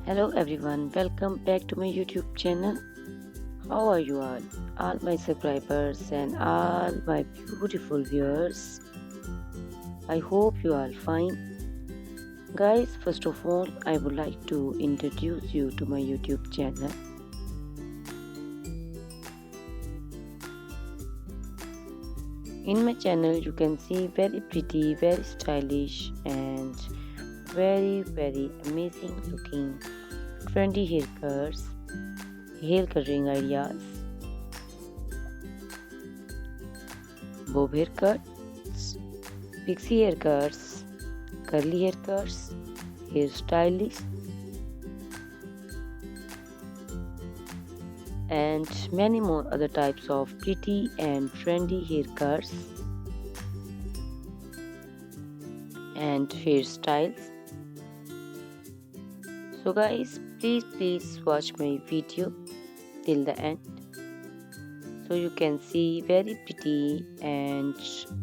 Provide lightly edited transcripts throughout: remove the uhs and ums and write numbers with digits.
Hello everyone, welcome back to my YouTube channel. How are you all my subscribers and all my beautiful viewers? I hope you are fine. Guys, first of all, I would like to introduce you to my YouTube channel. In my channel, you can see very pretty, very stylish, and very amazing looking trendy haircuts, hair coloring ideas, bob haircuts, pixie haircuts, curly haircuts, hairstyles, and many more other types of pretty and trendy haircuts and hairstyles. So guys, please watch my video till the end so you can see very pretty and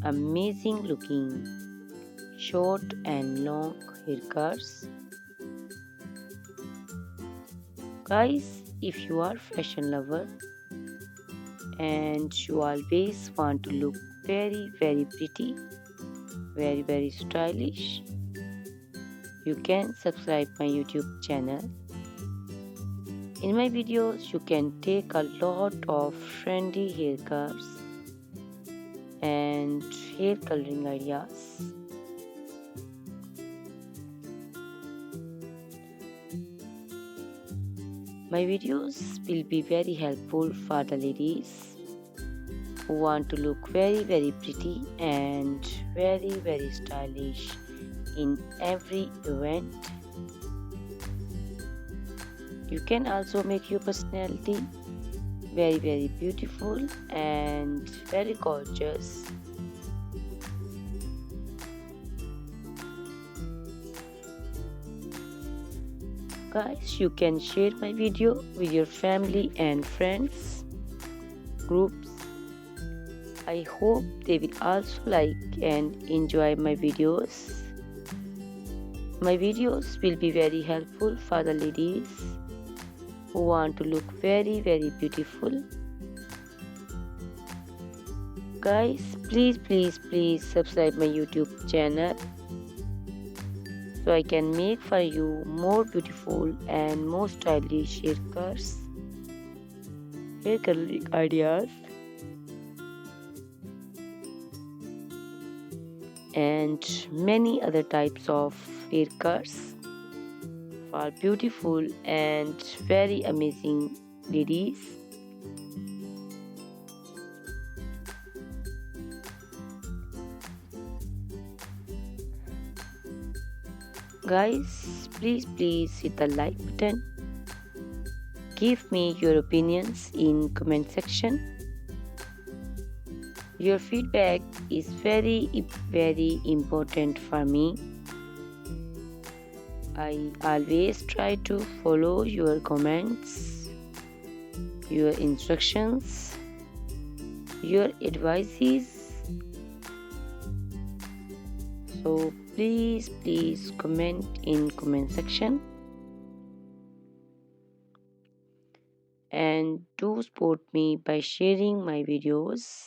amazing looking short and long haircuts. Guys, if you are fashion lover and you always want to look very pretty, very stylish, you can subscribe my YouTube channel. In my videos, you can take a lot of trendy haircuts and hair coloring ideas. My videos will be very helpful for the ladies who want to look very pretty and very stylish in every event. You can also make your personality very beautiful and very gorgeous. Guys, you can share my video with your family and friends groups. I hope they will also like and enjoy my videos. My videos will be very helpful for the ladies who want to look very beautiful. Guys, please subscribe my YouTube channel so I can make for you more beautiful and more stylish haircuts, hair coloring ideas, and many other types of haircuts for beautiful and very amazing ladies. Guys, please hit the like button. Give me your opinions in comment section. Your feedback is very important for me. I always try to follow your comments, your instructions, your advices. So please comment in comment section and do support me by sharing my videos.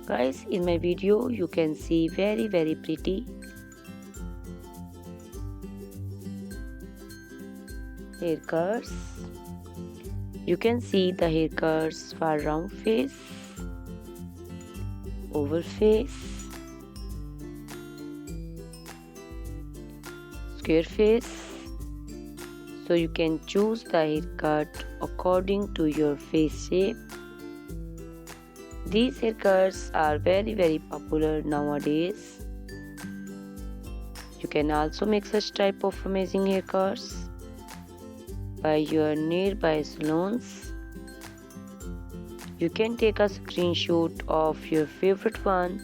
Guys, in my video you can see very pretty haircuts. You can see the haircuts for round face, oval face, square face. So you can choose the haircut according to your face shape. These haircuts are very popular nowadays. You can also make such type of amazing haircuts by your nearby salons. You can take a screenshot of your favorite one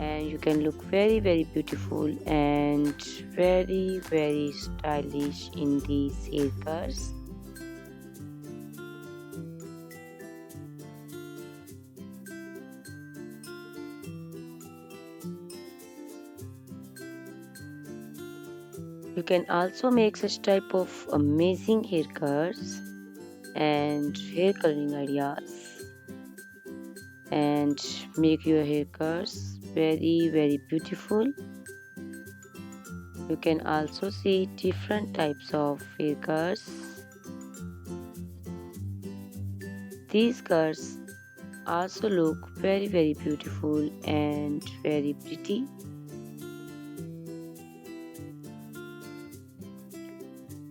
and you can look very beautiful and very stylish in these haircuts. You can also make such type of amazing haircuts and hair coloring ideas and make your haircuts very beautiful. You can also see different types of haircuts. These cuts also look very beautiful and very pretty.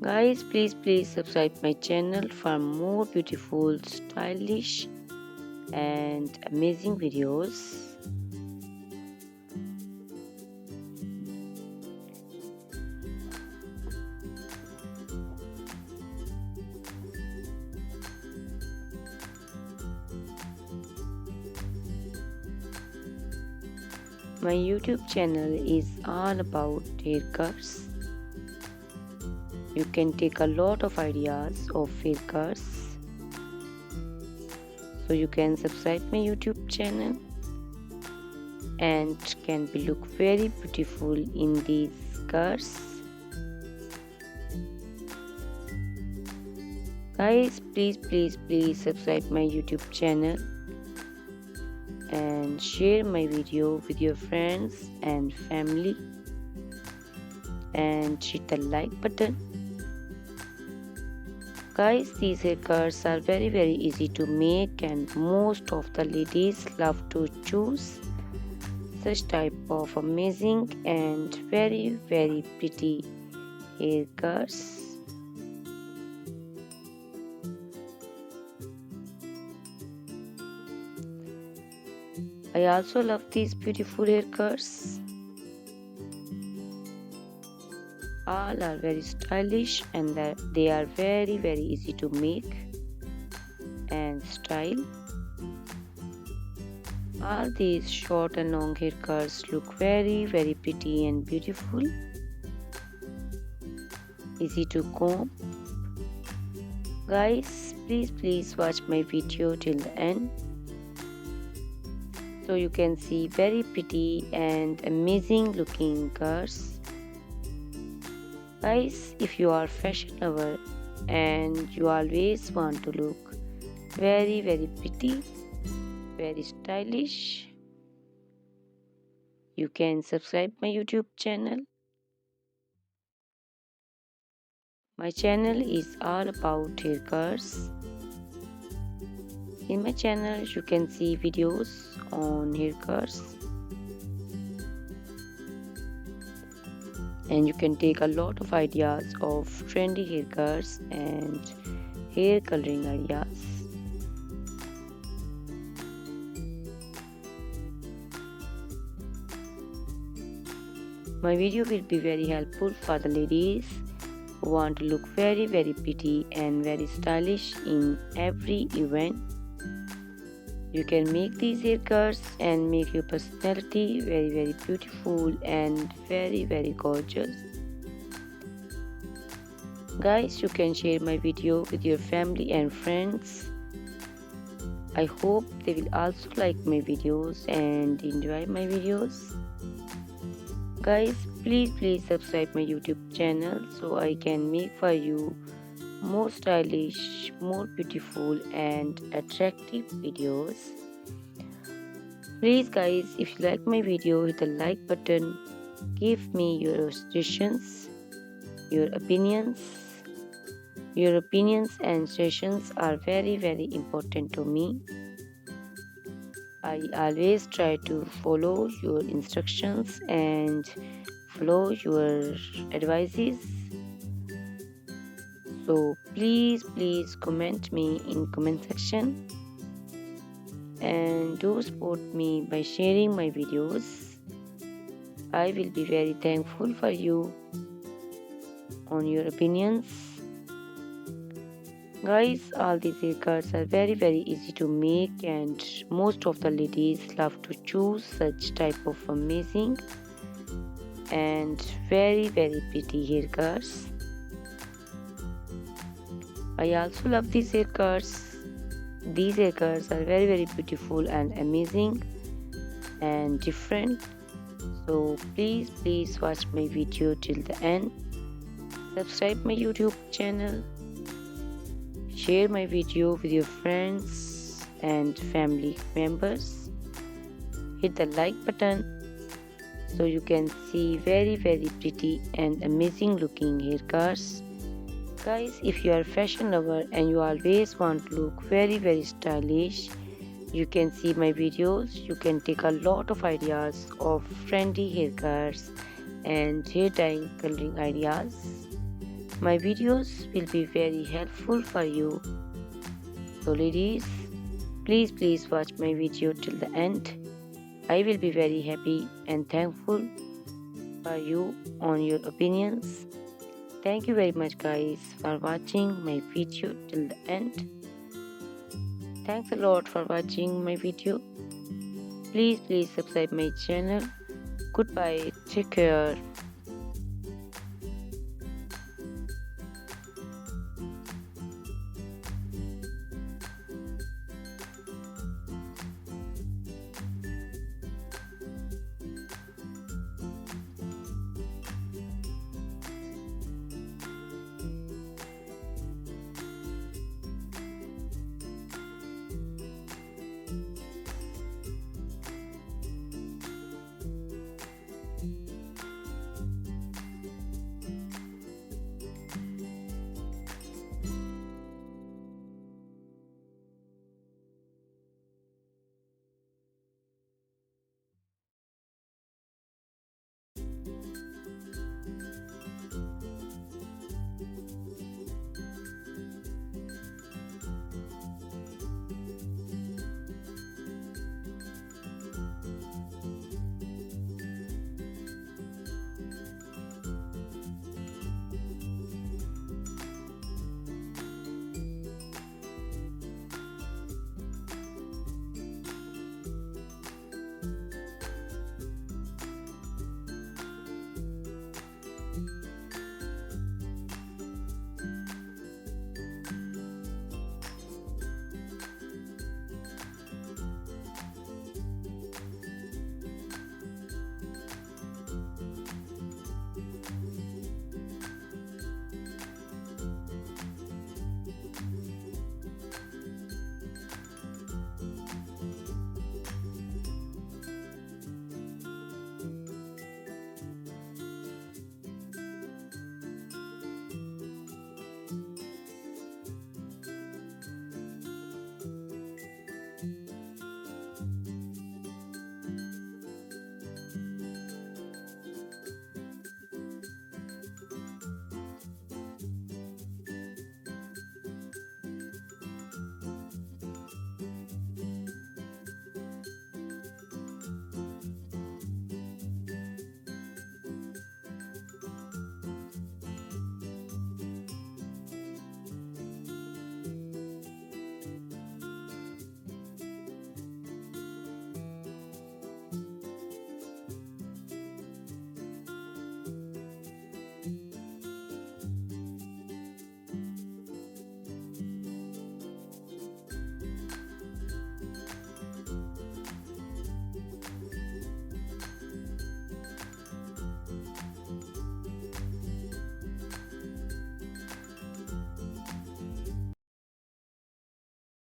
Guys, please subscribe my channel for more beautiful, stylish and amazing videos. My YouTube channel is all about haircuts. You can take a lot of ideas of haircuts. So you can subscribe my YouTube channel and can be look very beautiful in these cuts. Guys, please subscribe my YouTube channel and share my video with your friends and family and hit the like button. Guys, these haircuts are very easy to make and most of the ladies love to choose such type of amazing and very pretty haircuts. I also love these beautiful haircuts. All are very stylish and they are very easy to make and style. All these short and long haircuts look very pretty and beautiful. Easy to comb. Guys, please watch my video till the end, so you can see very pretty and amazing looking cuts. Guys, if you are fashion lover and you always want to look very pretty, very stylish, you can subscribe my YouTube channel. My channel is all about haircuts. In my channel you can see videos on haircuts and you can take a lot of ideas of trendy haircuts and hair coloring ideas. My video will be very helpful for the ladies who want to look very pretty and very stylish in every event. You can make these haircuts and make your personality very beautiful and very gorgeous. Guys, you can share my video with your family and friends. I hope they will also like my videos and enjoy my videos. Guys, please subscribe my YouTube channel so I can make for you more stylish, more beautiful and attractive videos. Please guys, if you like my video, hit the like button. Give me your suggestions, your opinions. Your opinions and suggestions are very important to me. I always try to follow your instructions and follow your advices. So please comment me in comment section and do support me by sharing my videos. I will be very thankful for you on your opinions. Guys, all these haircuts are very easy to make and most of the ladies love to choose such type of amazing and very pretty haircuts. I also love these haircuts. These haircuts are very beautiful and amazing and different. So please watch my video till the end. subscribe my YouTube channel, share my video with your friends and family members, hit the like button so you can see very pretty and amazing looking haircuts. Guys, if you are a fashion lover and you always want to look very stylish, you can see my videos. You can take a lot of ideas of trendy haircuts and hair dyeing coloring ideas. My videos will be very helpful for you. So ladies, please watch my video till the end. I will be very happy and thankful for you on your opinions. Thank you very much guys for watching my video till the end. Thanks a lot for watching my video. Please subscribe my channel. Goodbye. Take care.